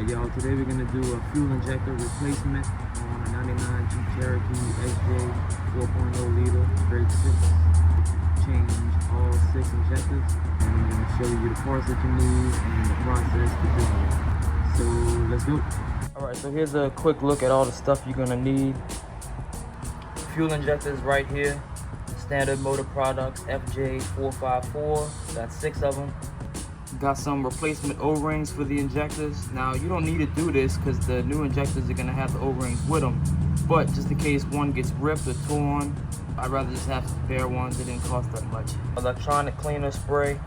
Alright y'all, today we're going to do a fuel injector replacement on a 99 Jeep Cherokee SJ 4.0 liter straight 6. Change all 6 injectors, and I'm going to show you the parts that you need and the process to do it. So let's go. Alright, so here's a quick look at all the stuff you're going to need. Fuel injectors right here. Standard motor products FJ454, got 6 of them. Got some replacement O-rings for the injectors. Now you don't need to do this because the new injectors are gonna have the O-rings with them, but just in case one gets ripped or torn, I'd rather just have spare ones. It didn't cost that much. Electronic cleaner spray,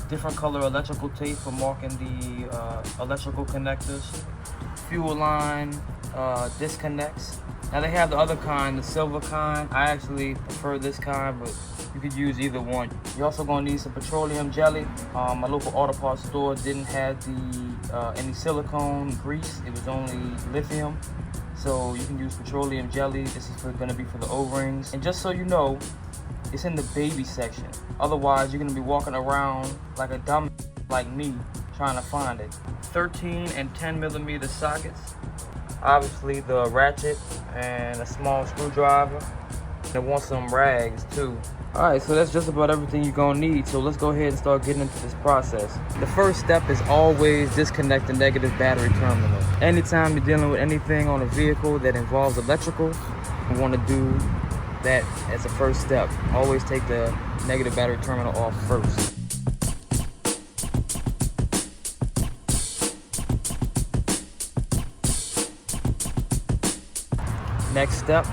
different color electrical tape for marking the electrical connectors, fuel line disconnects. Now they have the other kind, the silver kind. I actually prefer this kind, but you could use either one. You're also gonna need some petroleum jelly. My local auto parts store didn't have the any silicone grease. It was only lithium. So you can use petroleum jelly. This is gonna be for the O-rings. And just so you know, it's in the baby section. Otherwise, you're gonna be walking around like a dumb like me trying to find it. 13 and 10 millimeter sockets. Obviously the ratchet and a small screwdriver. They want some rags too. Alright, so that's just about everything you're gonna need. So let's go ahead and start getting into this process. The first step is always disconnect the negative battery terminal. Anytime you're dealing with anything on a vehicle that involves electrical, you want to do that as the first step. Always take the negative battery terminal off first. Next step,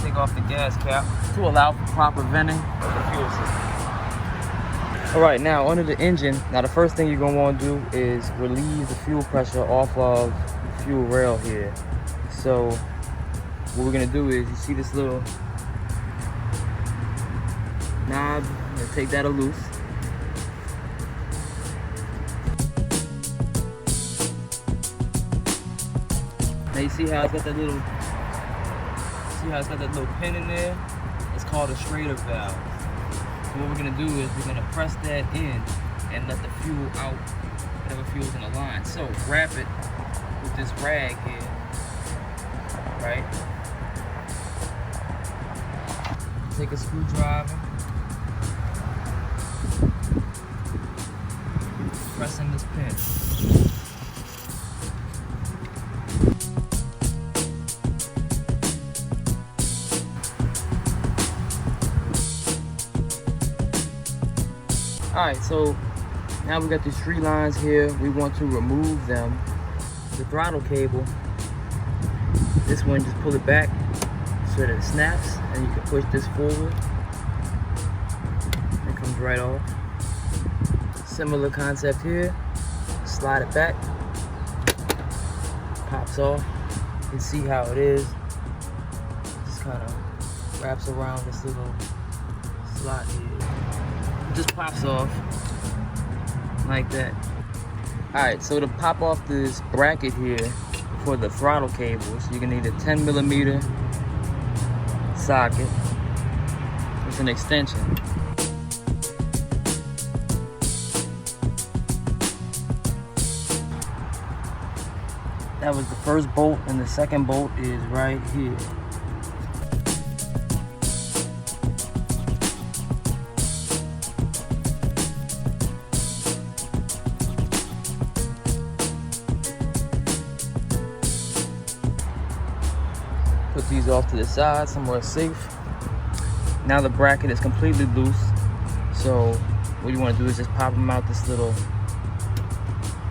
take off the gas cap to allow for proper venting of the fuel system. All right, now under the engine, now the first thing you're gonna want to do is relieve the fuel pressure off of the fuel rail here. So what we're gonna do is, you see this little knob, I'm gonna take that loose. Now you see how it's got that little, pin in there? It's called a Schrader valve. So what we're gonna do is we're gonna press that in and let the fuel out, whatever fuel's in the line. So wrap it with this rag here, right? Take a screwdriver, press in this pin. Alright, so now we got these 3 lines here. We want to remove them. The throttle cable, this one, just pull it back so that it snaps, and you can push this forward. It comes right off. Similar concept here. Slide it back. Pops off. You can see how it is. Just kind of wraps around this little slot here. Just pops off like that. Alright, so to pop off this bracket here for the throttle cables, you're gonna need a 10 millimeter socket. It's an extension. That was the first bolt, and the second bolt is right here. Put these off to the side, somewhere safe. Now the bracket is completely loose. So what you want to do is just pop them out this little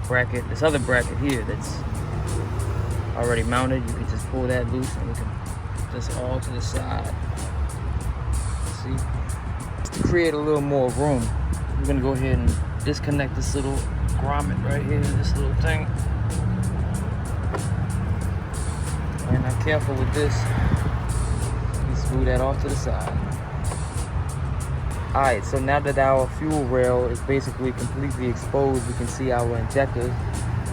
bracket, this other bracket here that's already mounted. You can just pull that loose and we can put this all to the side. See? Just to create a little more room, we're gonna go ahead and disconnect this little grommet right here, this little thing. And I'm careful with this. You screw that off to the side. Alright, so now that our fuel rail is basically completely exposed, we can see our injectors.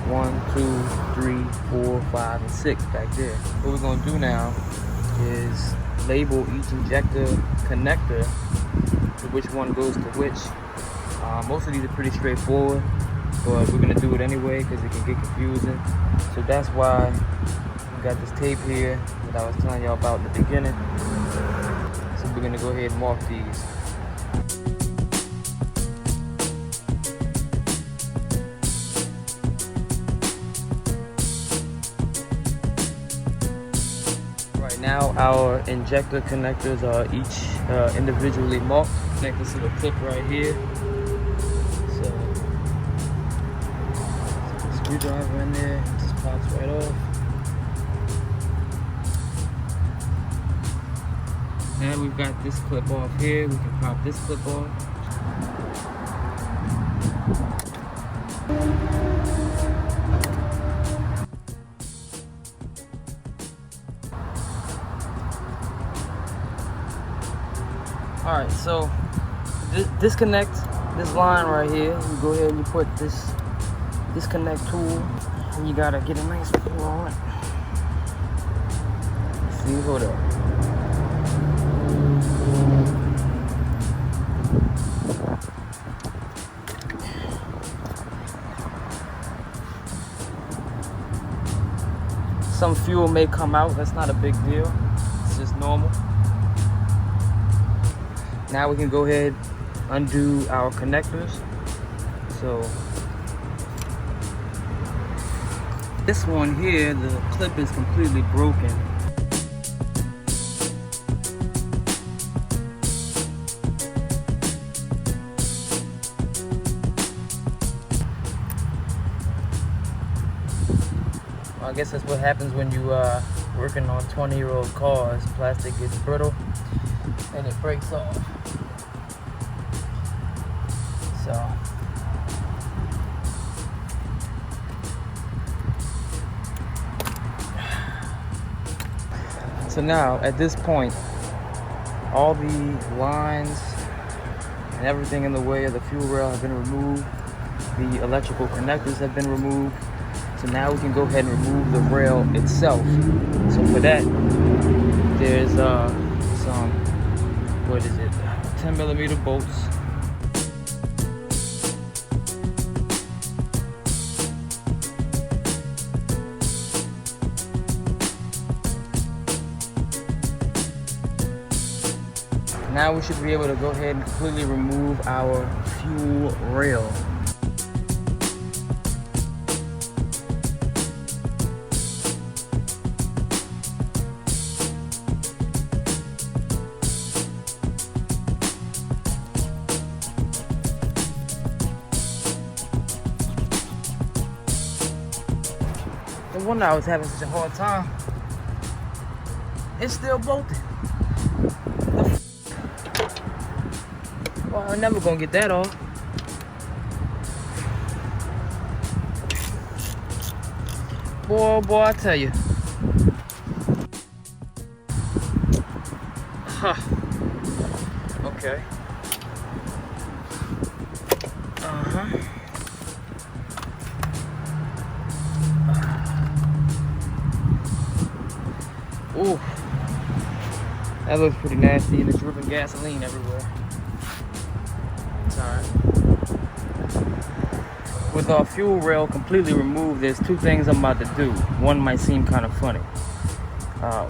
1, 2, 3, 4, 5, and 6 back there. What we're going to do now is label each injector connector to which one goes to which. Most of these are pretty straightforward, but we're gonna do it anyway because it can get confusing. So that's why we got this tape here that I was telling y'all about in the beginning. So we're gonna go ahead and mark these. Right now our injector connectors are each individually marked. Connect this little clip right here. So put the screwdriver in there, it just pops right off. Now we've got this clip off here, we can pop this clip off. Alright, so disconnect this line right here. You go ahead and you put this disconnect tool, and you gotta get a nice pull on it. See, hold up. Some fuel may come out, that's not a big deal. It's just normal. Now we can go ahead, undo our connectors. So this one here, the clip is completely broken. Well, I guess that's what happens when you working on 20-year-old cars. Plastic gets brittle and it breaks off. So now at this point, all the lines and everything in the way of the fuel rail have been removed. The electrical connectors have been removed. So now we can go ahead and remove the rail itself. So for that, there's some, what is it, 10mm bolts. Now we should be able to go ahead and completely remove our fuel rail. No wonder I was having such a hard time. It's still bolted. Well, I'm never gonna get that off. Boy, I tell you. Huh. Okay. Ooh. That looks pretty nasty, and it's dripping gasoline everywhere. With our fuel rail completely removed, there's two things I'm about to do. One might seem kind of funny.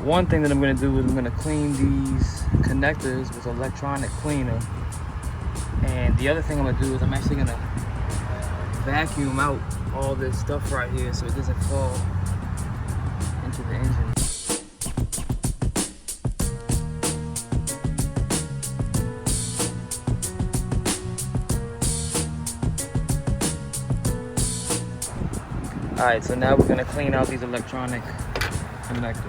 One thing that I'm going to do is I'm going to clean these connectors with electronic cleaner. And the other thing I'm going to do is I'm actually going to vacuum out all this stuff right here so it doesn't fall into the engine. Alright, so now we're going to clean out these electronic connectors.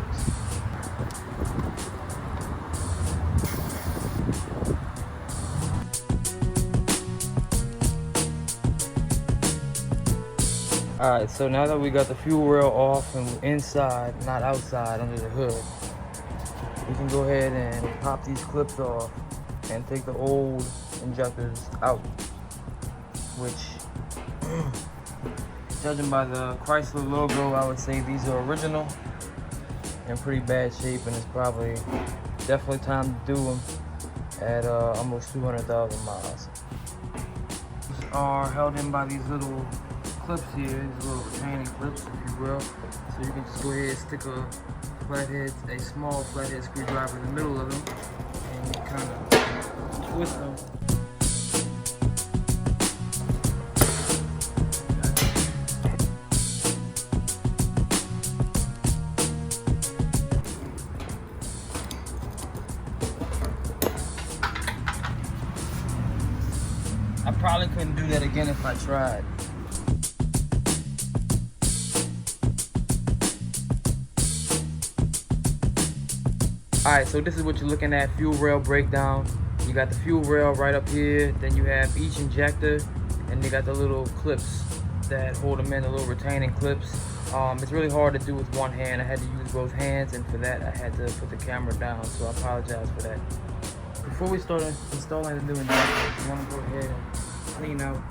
Alright, so now that we got the fuel rail off and we're inside, not outside under the hood, we can go ahead and pop these clips off and take the old injectors out, which judging by the Chrysler logo, I would say these are original, in pretty bad shape, and it's probably definitely time to do them at almost 200,000 miles. These are held in by these little clips here, these little retaining clips, if you will. So you can just go ahead and stick a small flathead screwdriver in the middle of them, and you kind of twist them. I probably couldn't do that again if I tried. Alright, so this is what you're looking at, fuel rail breakdown. You got the fuel rail right up here, then you have each injector, and they got the little clips that hold them in, the little retaining clips. It's really hard to do with one hand. I had to use both hands, and for that I had to put the camera down, so I apologize for that. Before we start installing the new injector, you want to go ahead and clean out.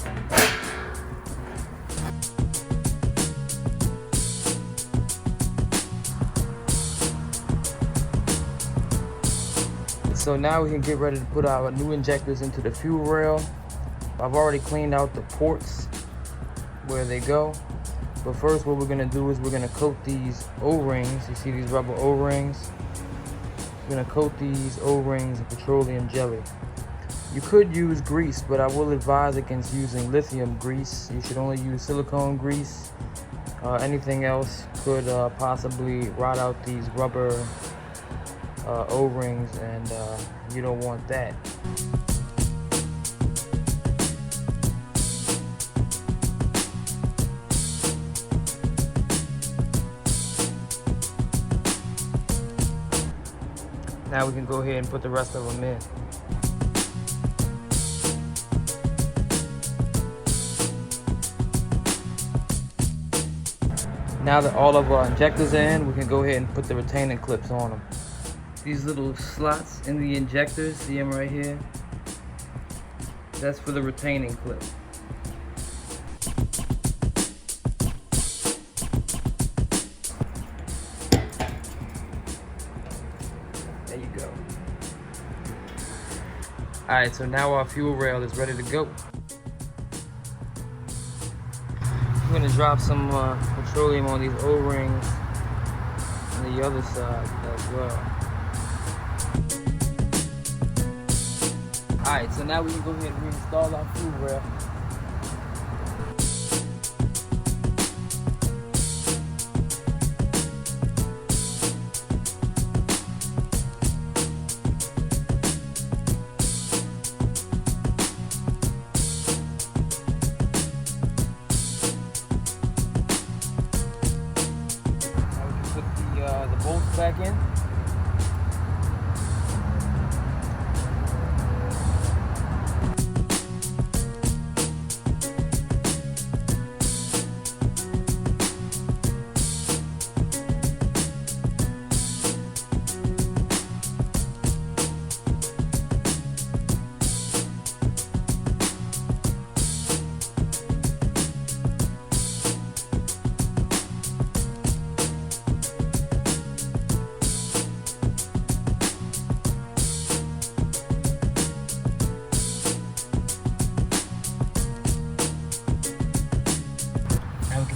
So now we can get ready to put our new injectors into the fuel rail. I've already cleaned out the ports where they go. But first what we're gonna do is we're gonna coat these O-rings. You see these rubber O-rings? We're gonna coat these O-rings with petroleum jelly. You could use grease, but I will advise against using lithium grease. You should only use silicone grease. Anything else could possibly rot out these rubber O-rings, and you don't want that. Now we can go ahead and put the rest of them in. Now that all of our injectors are in, we can go ahead and put the retaining clips on them. These little slots in the injectors, see them right here? That's for the retaining clip. There you go. Alright, so now our fuel rail is ready to go. I'm going to drop some petroleum on these O-rings on the other side as well. Alright, so now we can go ahead and reinstall our fuel rail. Now we can put the bolts back in.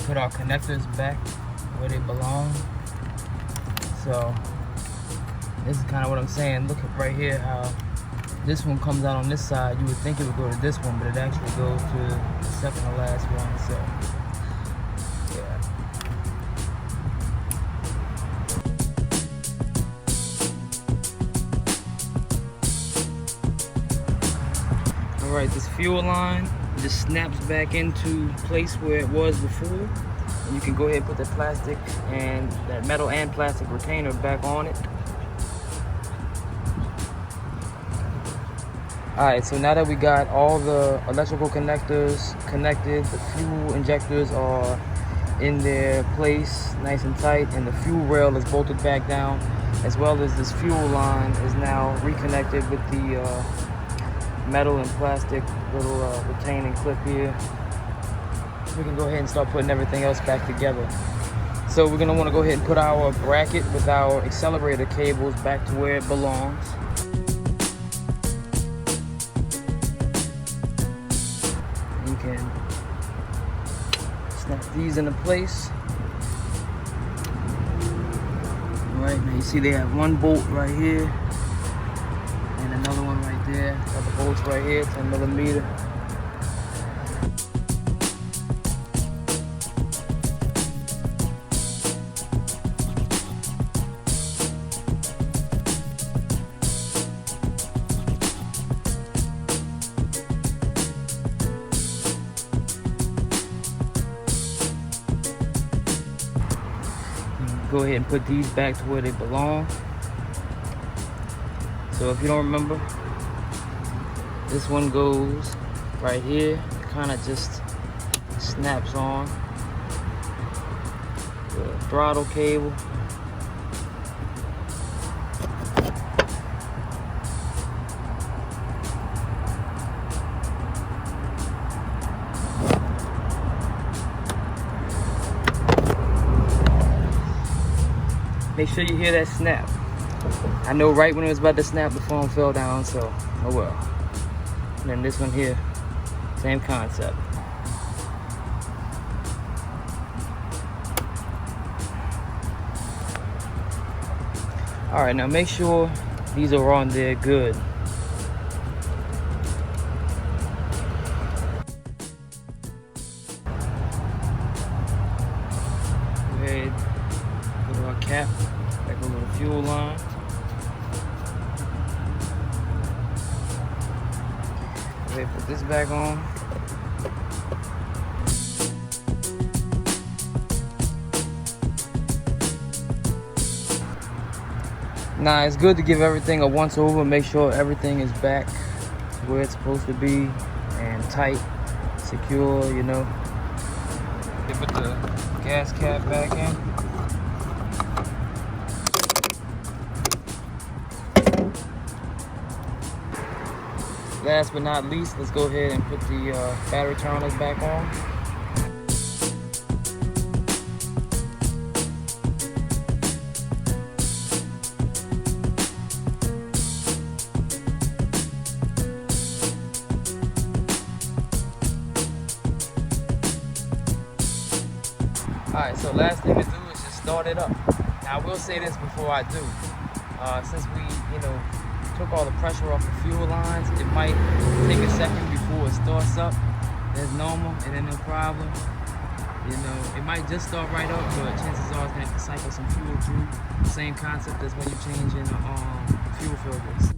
Put our connectors back where they belong. So this is kind of what I'm saying. Look at right here how this one comes out on this side. You would think it would go to this one, but it actually goes to the second to last one. So yeah. All right, this fuel line just snaps back into place where it was before, and you can go ahead and put the plastic and that metal and plastic retainer back on it. Alright, so now that we got all the electrical connectors connected, the fuel injectors are in their place nice and tight, and the fuel rail is bolted back down, as well as this fuel line is now reconnected with the metal and plastic little retaining clip here. We can go ahead and start putting everything else back together. So we're going to want to go ahead and put our bracket with our accelerator cables back to where it belongs. can snap these into place. Alright, now you see they have one bolt right here and another one right there. Got the bolts right here, 10 millimeter. Go ahead and put these back to where they belong. So if you don't remember, this one goes right here. It kind of just snaps on the throttle cable. Make sure you hear that snap. I know right when it was about to snap, the phone fell down, so oh well. And then this one here, same concept. All right, now make sure these are on there good. Go ahead, go to our cap, back over the fuel line. Go ahead, put this back on. Now it's good to give everything a once over, make sure everything is back where it's supposed to be and tight, secure, you know. You put the gas cap back in. Last but not least, let's go ahead and put the battery terminals back on. Alright, so last thing to do is just start it up. Now I will say this before I do. Since we, took all the pressure off the fuel lines, it might take a second before it starts up. That's normal, it ain't no problem. It might just start right up, but chances are it's gonna have to cycle some fuel through. Same concept as when you're changing fuel filters.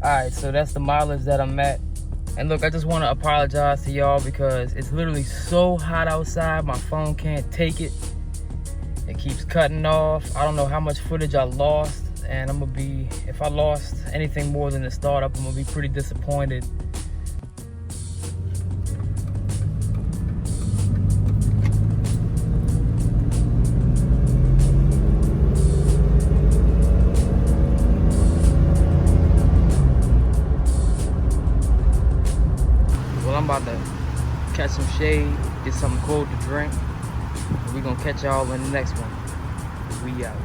Alright, so that's the mileage that I'm at. And look, I just want to apologize to y'all because it's literally so hot outside, my phone can't take it. It keeps cutting off. I don't know how much footage I lost, and I'm gonna be, if I lost anything more than the startup, I'm gonna be pretty disappointed. I'm about to catch some shade, get something cold to drink. We're gonna catch y'all in the next one. We out.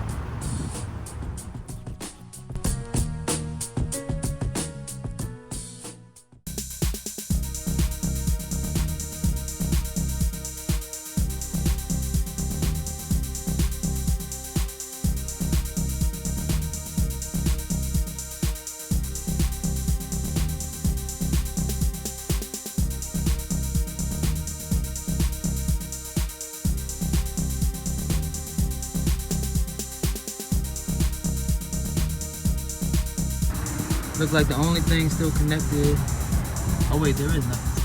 Looks like the only thing still connected. Oh wait, there is nothing.